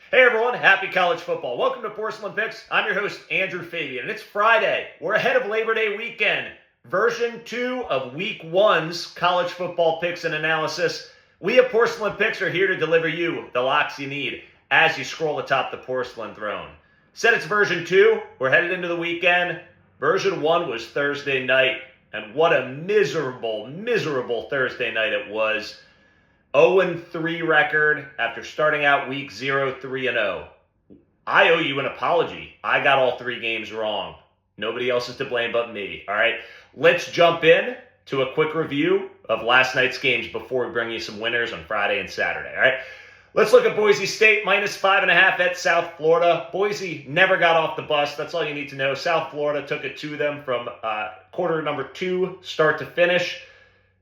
Hey everyone, happy college football. Welcome to Porcelain Picks. I'm your host, Andrew Fabian, and it's Friday. We're ahead of Labor Day weekend. Version 2 of Week 1's college football picks and analysis. We at Porcelain Picks are here to deliver you the locks you need as you scroll atop the porcelain throne. Said it's version 2. We're headed into the weekend. Version 1 was Thursday night, and what a miserable Thursday night it was. 0-3 record after starting out week 0, 3-0. I owe you an apology. I got all 3 games wrong. Nobody else is to blame but me. All right, let's jump in to a quick review of last night's games before we bring you some winners on Friday and Saturday. All right, let's look at Boise State -5.5 at South Florida. Boise never got off the bus. That's all you need to know. South Florida took it to them from quarter number 2, start to finish.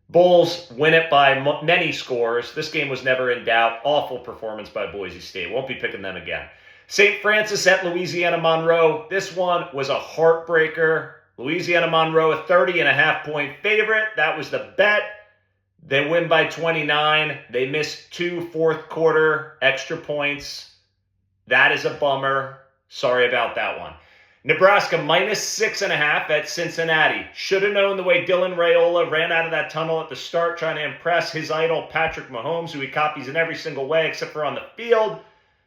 Bulls win it by many scores. This game was never in doubt. Awful performance by Boise State. Won't be picking them again. St. Francis at Louisiana Monroe. This one was a heartbreaker. Louisiana Monroe, a 30.5-point favorite. That was the bet. They win by 29. They missed 2 fourth-quarter extra points. That is a bummer. Sorry about that one. Nebraska -6.5 at Cincinnati. Should have known the way Dylan Raiola ran out of that tunnel at the start trying to impress his idol Patrick Mahomes, who he copies in every single way except for on the field.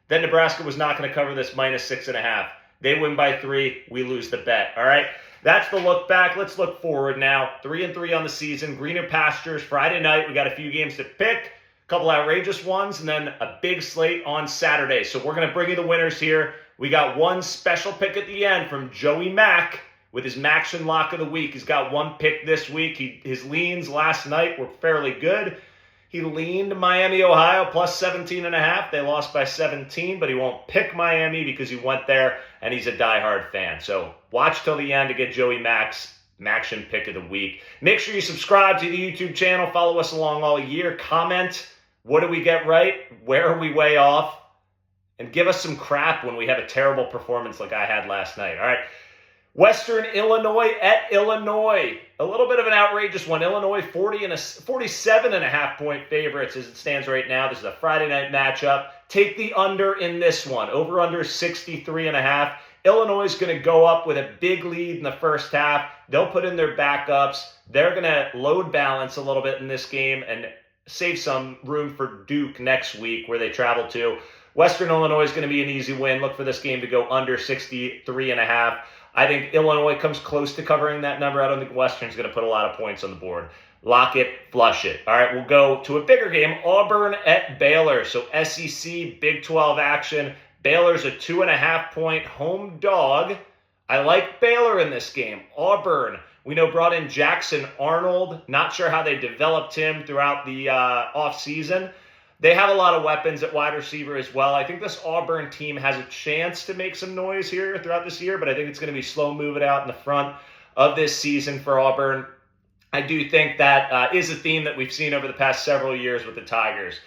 Then Nebraska was not going to cover this -6.5. They win by 3. We lose the bet. All right, that's the look back. Let's look forward now. 3-3 on the season. Greener pastures. Friday night, we got a few games to pick. A couple outrageous ones, and then a big slate on Saturday. So we're going to bring you the winners here. We got one special pick at the end from Joey Mack with his Maction Lock of the Week. He's got one pick this week. His leans last night were fairly good. He leaned Miami, Ohio, +17.5. They lost by 17, but he won't pick Miami because he went there, and he's a diehard fan. So watch till the end to get Joey Mack's Maction Pick of the Week. Make sure you subscribe to the YouTube channel. Follow us along all year. Comment, what did we get right? Where are we way off? And give us some crap when we have a terrible performance like I had last night. All right. Western Illinois at Illinois. A little bit of an outrageous one. Illinois 47.5-point favorites as it stands right now. This is a Friday night matchup. Take the under in this one. Over under 63.5. Illinois is going to go up with a big lead in the first half. They'll put in their backups. They're going to load balance a little bit in this game and save some room for Duke next week where they travel to. Western Illinois is going to be an easy win. Look for this game to go under 63.5. I think Illinois comes close to covering that number. I don't think Western's going to put a lot of points on the board. Lock it, flush it. All right, we'll go to a bigger game. Auburn at Baylor. So SEC, Big 12 action. Baylor's a 2.5-point home dog. I like Baylor in this game. Auburn, we know, brought in Jackson Arnold. Not sure how they developed him throughout the offseason. They have a lot of weapons at wide receiver as well. I think this Auburn team has a chance to make some noise here throughout this year, but I think it's going to be slow moving out in the front of this season for Auburn. I do think that is a theme that we've seen over the past several years with the Tigers.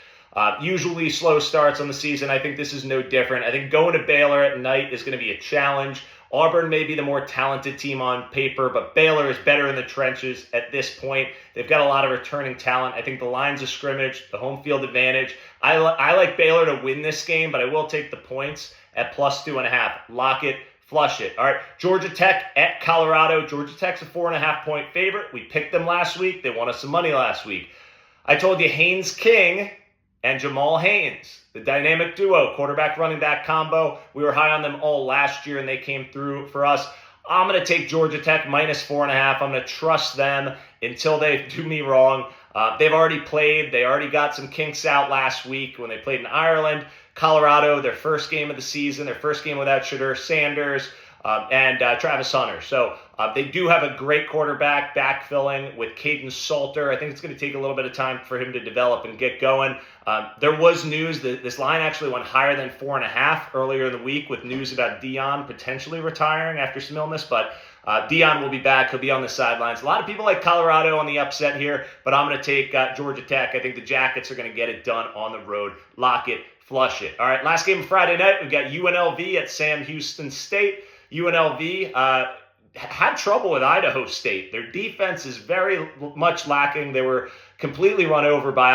Usually slow starts on the season. I think this is no different. I think going to Baylor at night is going to be a challenge. Auburn may be the more talented team on paper, but Baylor is better in the trenches at this point. They've got a lot of returning talent. I think the lines of scrimmage, the home field advantage. I like Baylor to win this game, but I will take the points at +2.5. Lock it, flush it. All right, Georgia Tech at Colorado. Georgia Tech's a 4.5-point favorite. We picked them last week. They won us some money last week. I told you Haynes King and Jamal Haynes, the dynamic duo, quarterback running back combo. We were high on them all last year, and they came through for us. I'm going to take Georgia Tech -4.5. I'm going to trust them until they do me wrong. They've already played. They already got some kinks out last week when they played in Ireland. Colorado, their first game of the season, their first game without Shedeur Sanders and Travis Hunter. So they do have a great quarterback backfilling with Caden Salter. I think it's going to take a little bit of time for him to develop and get going. There was news that this line actually went higher than 4.5 earlier in the week with news about Deion potentially retiring after some illness, but Deion will be back. He'll be on the sidelines. A lot of people like Colorado on the upset here, but I'm going to take Georgia Tech. I think the Jackets are going to get it done on the road. Lock it, flush it. All right, last game of Friday night, we've got UNLV at Sam Houston State. UNLV had trouble with Idaho State. Their defense is very much lacking. They were completely run over by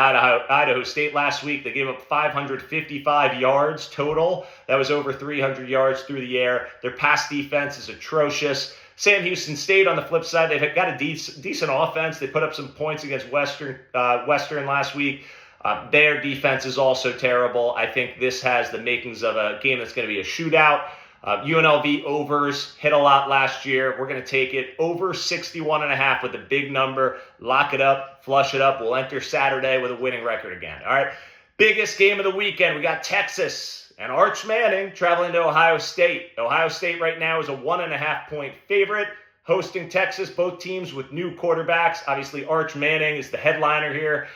Idaho State last week. They gave up 555 yards total. That was over 300 yards through the air. Their pass defense is atrocious. Sam Houston State, on the flip side, they've got a decent offense. They put up some points against Western last week. Their defense is also terrible. I think this has the makings of a game that's going to be a shootout. UNLV overs hit a lot last year. We're going to take it over 61.5 with a big number. Lock it up, flush it up. We'll enter Saturday with a winning record again. All right. Biggest game of the weekend. We got Texas and Arch Manning traveling to Ohio State. Ohio State right now is a 1.5-point favorite, hosting Texas. Both teams with new quarterbacks. Obviously, Arch Manning is the headliner here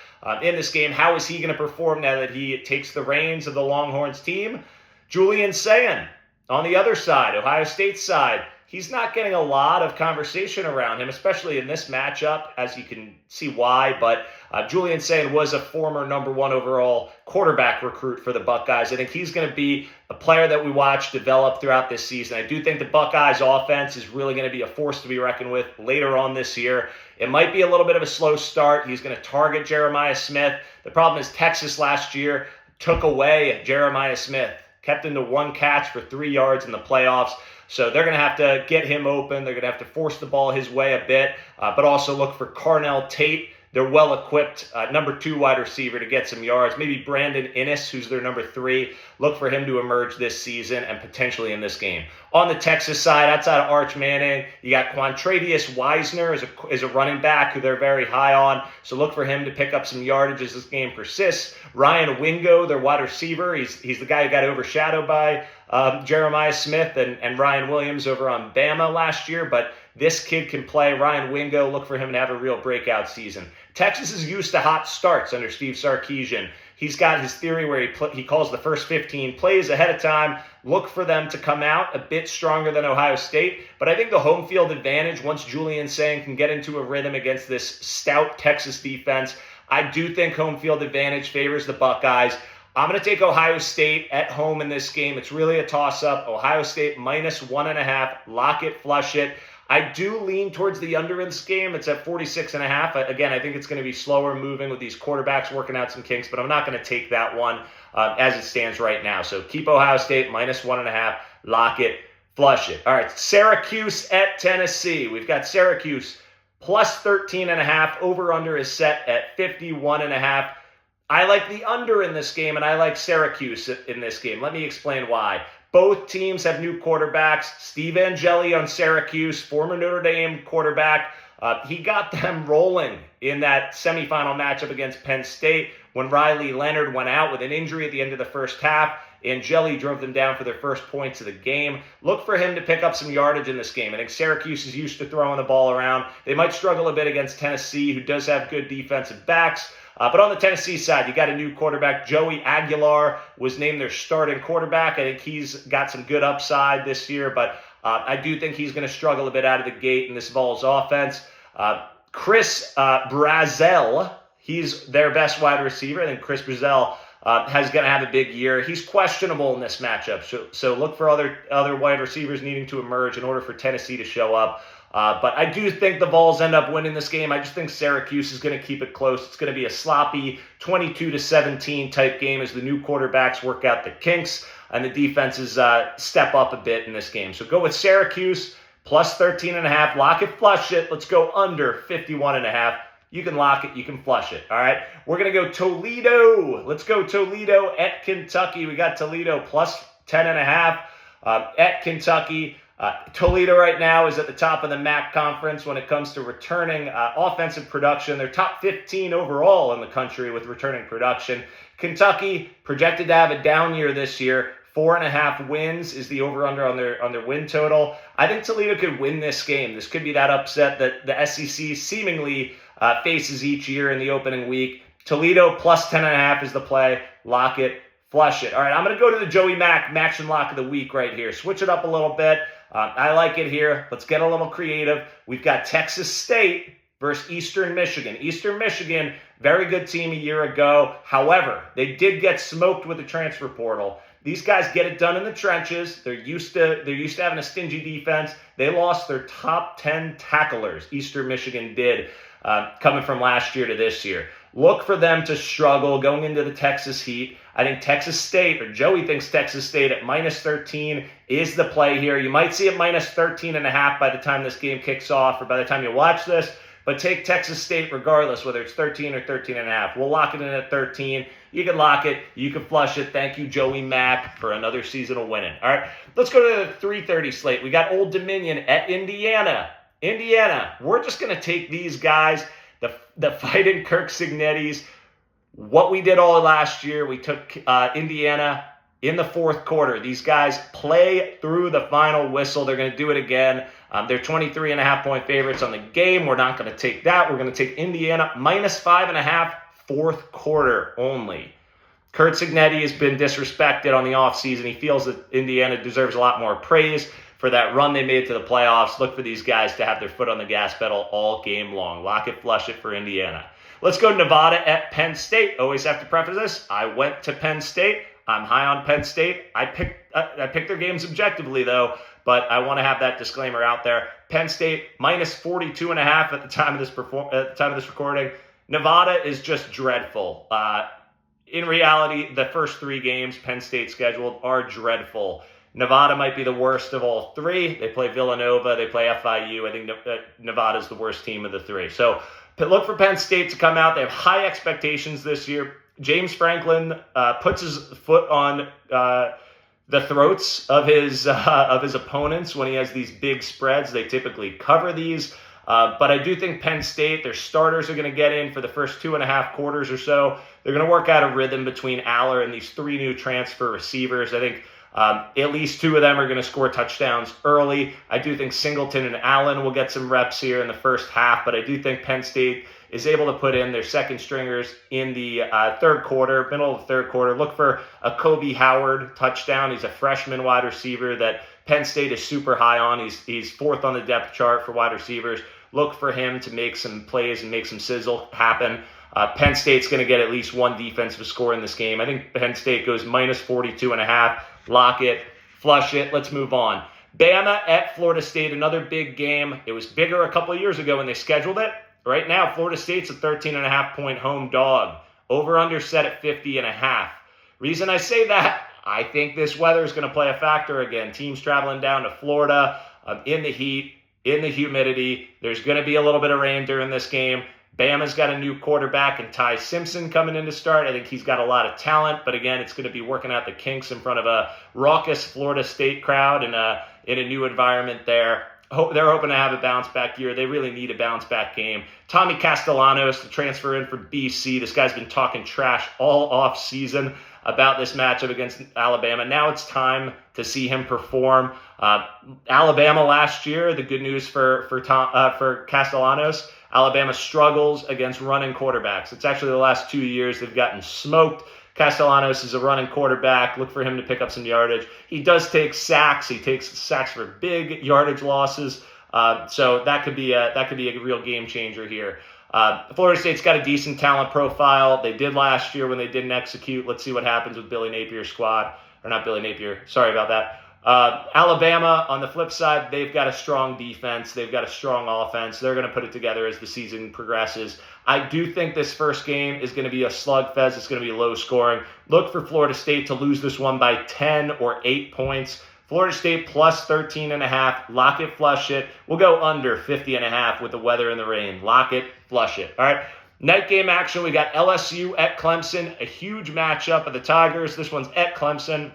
in this game. How is he going to perform now that he takes the reins of the Longhorns team? Julian Sayin on the other side, Ohio State's side, he's not getting a lot of conversation around him, especially in this matchup, as you can see why. But Julian Sayin was a former number 1 overall quarterback recruit for the Buckeyes. I think he's going to be a player that we watch develop throughout this season. I do think the Buckeyes offense is really going to be a force to be reckoned with later on this year. It might be a little bit of a slow start. He's going to target Jeremiah Smith. The problem is Texas last year took away Jeremiah Smith, kept him to 1 catch for 3 yards in the playoffs. So they're going to have to get him open. They're going to have to force the ball his way a bit, but also look for Carnell Tate. They're well-equipped, number 2 wide receiver, to get some yards. Maybe Brandon Inniss, who's their number 3. Look for him to emerge this season and potentially in this game. On the Texas side, outside of Arch Manning, you got Quantravius Wisner as a running back who they're very high on. So look for him to pick up some yardage as this game persists. Ryan Wingo, their wide receiver, he's the guy who got overshadowed by Jeremiah Smith and Ryan Williams over on Bama last year, but this kid can play. Ryan Wingo, look for him to have a real breakout season. Texas is used to hot starts under Steve Sarkisian. He's got his theory where he calls the first 15 plays ahead of time. Look for them to come out a bit stronger than Ohio State. But I think the home field advantage, once Julian Sayin can get into a rhythm against this stout Texas defense, I do think home field advantage favors the Buckeyes. I'm going to take Ohio State at home in this game. It's really a toss-up. Ohio State minus 1.5. Lock it, flush it. I do lean towards the under in this game. It's at 46.5. Again, I think it's going to be slower moving with these quarterbacks working out some kinks, but I'm not going to take that one as it stands right now. So keep Ohio State minus 1.5. Lock it, flush it. All right, Syracuse at Tennessee. We've got Syracuse plus 13.5. Over-under is set at 51.5. I like the under in this game, and I like Syracuse in this game. Let me explain why. Both teams have new quarterbacks. Steve Angeli on Syracuse, former Notre Dame quarterback. He got them rolling in that semifinal matchup against Penn State when Riley Leonard went out with an injury at the end of the first half. Angeli drove them down for their first points of the game. Look for him to pick up some yardage in this game. I think Syracuse is used to throwing the ball around. They might struggle a bit against Tennessee, who does have good defensive backs. But on the Tennessee side, you got a new quarterback. Joey Aguilar was named their starting quarterback. I think he's got some good upside this year, but I do think he's going to struggle a bit out of the gate in this Vols offense. Chris Brazzell, he's their best wide receiver. I think Chris Brazzell is going to have a big year. He's questionable in this matchup, so look for other wide receivers needing to emerge in order for Tennessee to show up. But I do think the Vols end up winning this game. I just think Syracuse is going to keep it close. It's going to be a sloppy 22-17 type game as the new quarterbacks work out the kinks and the defenses step up a bit in this game. So go with Syracuse plus 13.5. Lock it, flush it. Let's go under 51.5. You can lock it. You can flush it. All right. We're going to go Toledo. Let's go Toledo at Kentucky. We got Toledo plus 10.5 at Kentucky. Toledo right now is at the top of the MAC conference when it comes to returning offensive production. They're top 15 overall in the country with returning production. Kentucky projected to have a down year this year. 4.5 wins is the over-under on their win total. I think Toledo could win this game. This could be that upset that the SEC seemingly faces each year in the opening week. Toledo plus 10.5 is the play. Lock it, flush it. All right, I'm going to go to the Joey Mack Maction Lock of the Week right here. Switch it up a little bit. I like it here. Let's get a little creative. We've got Texas State versus Eastern Michigan. Eastern Michigan, very good team a year ago. However, they did get smoked with the transfer portal. These guys get it done in the trenches. They're used to having a stingy defense. They lost their top 10 tacklers. Eastern Michigan did, coming from last year to this year. Look for them to struggle going into the Texas heat. I think Texas State, or Joey thinks Texas State at minus 13 is the play here. You might see it minus 13.5 by the time this game kicks off or by the time you watch this, but take Texas State regardless, whether it's 13 or 13.5. We'll lock it in at 13. You can lock it. You can flush it. Thank you, Joey Mack, for another season of winning. All right, let's go to the 3:30 slate. We got Old Dominion at Indiana. We're just going to take these guys, the Fighting Kirk Cignettis. What we did all last year, we took Indiana in the fourth quarter. These guys play through the final whistle. They're going to do it again. They're 23.5-point favorites on the game. We're not going to take that. We're going to take Indiana minus 5.5, fourth quarter only. Kurt Cignetti has been disrespected on the offseason. He feels that Indiana deserves a lot more praise for that run they made to the playoffs. Look for these guys to have their foot on the gas pedal all game long. Lock it, flush it for Indiana. Let's go to Nevada at Penn State. Always have to preface this. I went to Penn State. I'm high on Penn State. I picked their games objectively, though, but I want to have that disclaimer out there. Penn State minus 42.5 at the time of this recording. Nevada is just dreadful. In reality, the first three games Penn State scheduled are dreadful. Nevada might be the worst of all three. They play Villanova. They play FIU. I think Nevada's the worst team of the three. So look for Penn State to come out. They have high expectations this year. James Franklin puts his foot on the throats of his opponents when he has these big spreads. They typically cover these. But I do think Penn State, their starters are going to get in for the first 2.5 quarters or so. They're going to work out a rhythm between Aller and these three new transfer receivers. I think at least two of them are going to score touchdowns early. I do think Singleton and Allen will get some reps here in the first half, but I do think Penn State is able to put in their second stringers in the third quarter, middle of the third quarter. Look for a Kobe Howard touchdown. He's a freshman wide receiver that Penn State is super high on. He's fourth on the depth chart for wide receivers. Look for him to make some plays and make some sizzle happen. Penn State's going to get at least one defensive score in this game. I think Penn State goes minus 42.5. Lock it, flush it. Let's move on. Bama at Florida State, another big game. It was bigger a couple of years ago when they scheduled it. Right now, Florida State's a 13.5-point home dog. Over-under set at 50.5. Reason I say that, I think this weather is going to play a factor again. Teams traveling down to Florida in the heat, in the humidity. There's going to be a little bit of rain during this game. Bama's got a new quarterback and Ty Simpson coming in to start. I think he's got a lot of talent, but again, it's going to be working out the kinks in front of a raucous Florida State crowd in a new environment there. They're hoping to have a bounce-back year. They really need a bounce-back game. Tommy Castellanos, the transfer in for BC. This guy's been talking trash all off-season about this matchup against Alabama. Now it's time to see him perform. Alabama last year, the good news for Castellanos, Alabama struggles against running quarterbacks. It's actually the last 2 years they've gotten smoked. Castellanos is a running quarterback. Look for him to pick up some yardage. He does take sacks. He takes sacks for big yardage losses. So that could be a real game changer here. Florida State's got a decent talent profile. They did last year when they didn't execute. Let's see what happens with Billy Napier's squad. Or not Billy Napier. Sorry about that. Alabama, on the flip side, they've got a strong defense. They've got a strong offense. They're going to put it together as the season progresses. I do think this first game is going to be a slugfest. It's going to be low scoring. Look for Florida State to lose this one by 10 or 8 points. Florida State plus 13.5. Lock it, flush it. We'll go under 50.5 with the weather and the rain. Lock it, flush it. All right. Night game action. We got LSU at Clemson. A huge matchup of the Tigers. This one's at Clemson.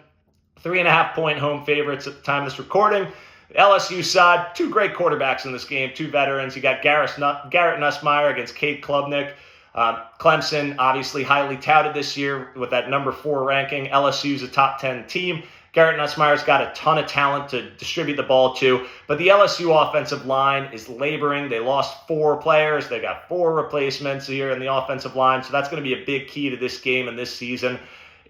3.5-point home favorites at the time of this recording. LSU side, two great quarterbacks in this game, two veterans. You got Garrett Nussmeier against Cade Klubnik. Clemson, obviously highly touted this year with that number 4 ranking. LSU's a top 10 team. Garrett Nussmeier's got a ton of talent to distribute the ball to, but the LSU offensive line is laboring. They lost 4 players. They got 4 replacements here in the offensive line, so that's going to be a big key to this game and this season,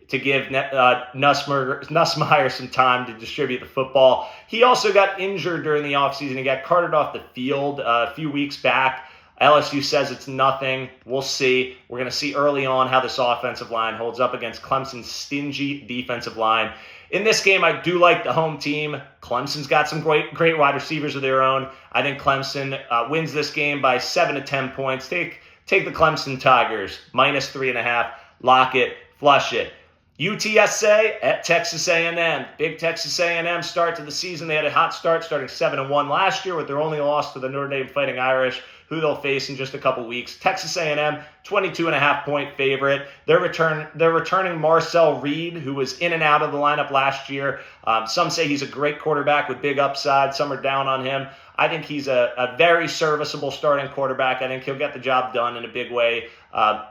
to give Nussmeier some time to distribute the football. He also got injured during the offseason. He got carted off the field a few weeks back. LSU says it's nothing. We'll see. We're going to see early on how this offensive line holds up against Clemson's stingy defensive line. In this game, I do like the home team. Clemson's got some great wide receivers of their own. I think Clemson wins this game by 7 to 10 points. Take the Clemson Tigers, -3.5. Lock it, flush it. UTSA at Texas A&M. Big Texas A&M start to the season. They had a hot start, starting 7-1 last year with their only loss to the Notre Dame Fighting Irish, who they'll face in just a couple weeks. Texas A&M, 22.5-point favorite. They're returning Marcel Reed, who was in and out of the lineup last year. Some say he's a great quarterback with big upside. Some are down on him. I think he's a very serviceable starting quarterback. I think he'll get the job done in a big way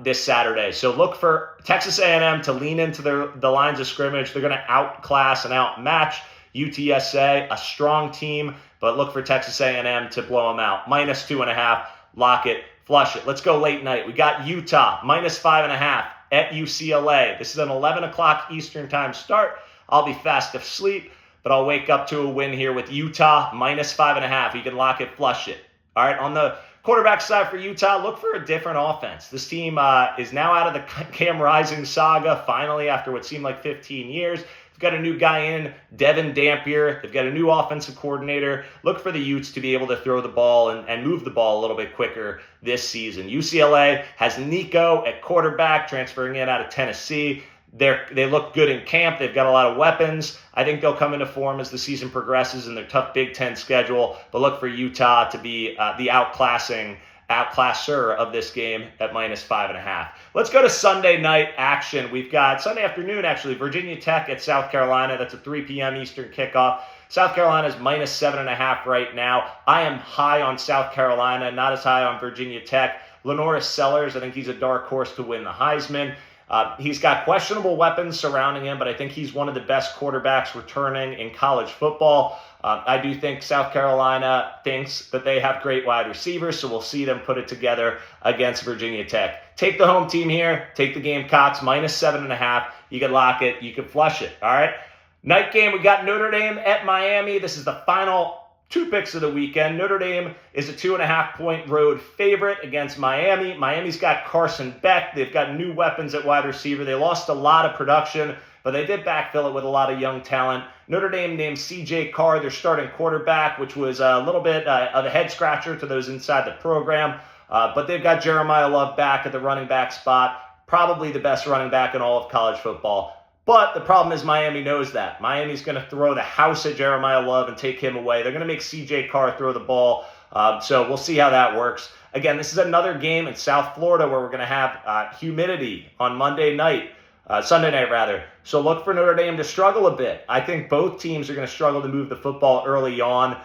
this Saturday. So look for Texas A&M to lean into the lines of scrimmage. They're going to outclass and outmatch UTSA, a strong team, but look for Texas A&M to blow them out. -2.5, lock it, flush it. Let's go late night. We got Utah, -5.5 at UCLA. This is an 11 o'clock Eastern time start. I'll be fast asleep, but I'll wake up to a win here with Utah, -5.5. You can lock it, flush it. All right, on the quarterback side for Utah, look for a different offense. This team is now out of the Cam Rising saga, finally, after what seemed like 15 years. They've got a new guy in, Devin Dampier. They've got a new offensive coordinator. Look for the Utes to be able to throw the ball and move the ball a little bit quicker this season. UCLA has Nico at quarterback, transferring in out of Tennessee. They look good in camp. They've got a lot of weapons. I think they'll come into form as the season progresses in their tough Big Ten schedule. But look for Utah to be the outclasser of this game at -5.5. Let's go to Sunday night action. We've got Sunday afternoon, actually, Virginia Tech at South Carolina. That's a 3 p.m. Eastern kickoff. South Carolina is -7.5 right now. I am high on South Carolina, not as high on Virginia Tech. Lenoris Sellers, I think he's a dark horse to win the Heisman. He's got questionable weapons surrounding him, but I think he's one of the best quarterbacks returning in college football. I do think South Carolina thinks that they have great wide receivers, so we'll see them put it together against Virginia Tech. Take the home team here. Take the Gamecocks, -7.5. You can lock it. You can flush it. All right. Night game, we got Notre Dame at Miami. This is the final 2 picks of the weekend. Notre Dame is a 2.5-point road favorite against Miami. Miami's got Carson Beck. They've got new weapons at wide receiver. They lost a lot of production, but they did backfill it with a lot of young talent. Notre Dame named C.J. Carr their starting quarterback, which was a little bit of a head-scratcher to those inside the program. But they've got Jeremiah Love back at the running back spot, probably the best running back in all of college football. But the problem is Miami knows that. Miami's going to throw the house at Jeremiah Love and take him away. They're going to make C.J. Carr throw the ball. So we'll see how that works. Again, this is another game in South Florida where we're going to have humidity on Sunday night. So look for Notre Dame to struggle a bit. I think both teams are going to struggle to move the football early on.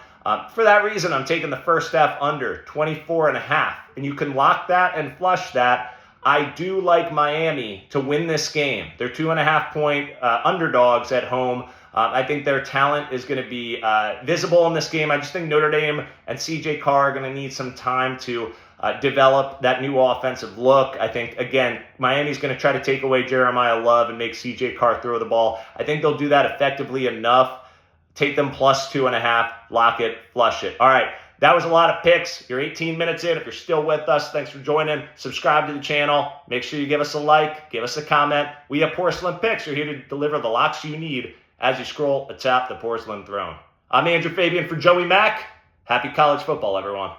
For that reason, I'm taking the first half under 24.5. And you can lock that and flush that. I do like Miami to win this game. They're 2.5-point underdogs at home. I think their talent is going to be visible in this game. I just think Notre Dame and C.J. Carr are going to need some time to develop that new offensive look. I think, again, Miami's going to try to take away Jeremiah Love and make C.J. Carr throw the ball. I think they'll do that effectively enough. Take them +2.5, lock it, flush it. All right. That was a lot of picks. You're 18 minutes in. If you're still with us, thanks for joining. Subscribe to the channel. Make sure you give us a like, give us a comment. We at Porcelain Picks are here to deliver the locks you need as you scroll atop the porcelain throne. I'm Andrew Fabian for Joey Mack. Happy college football, everyone.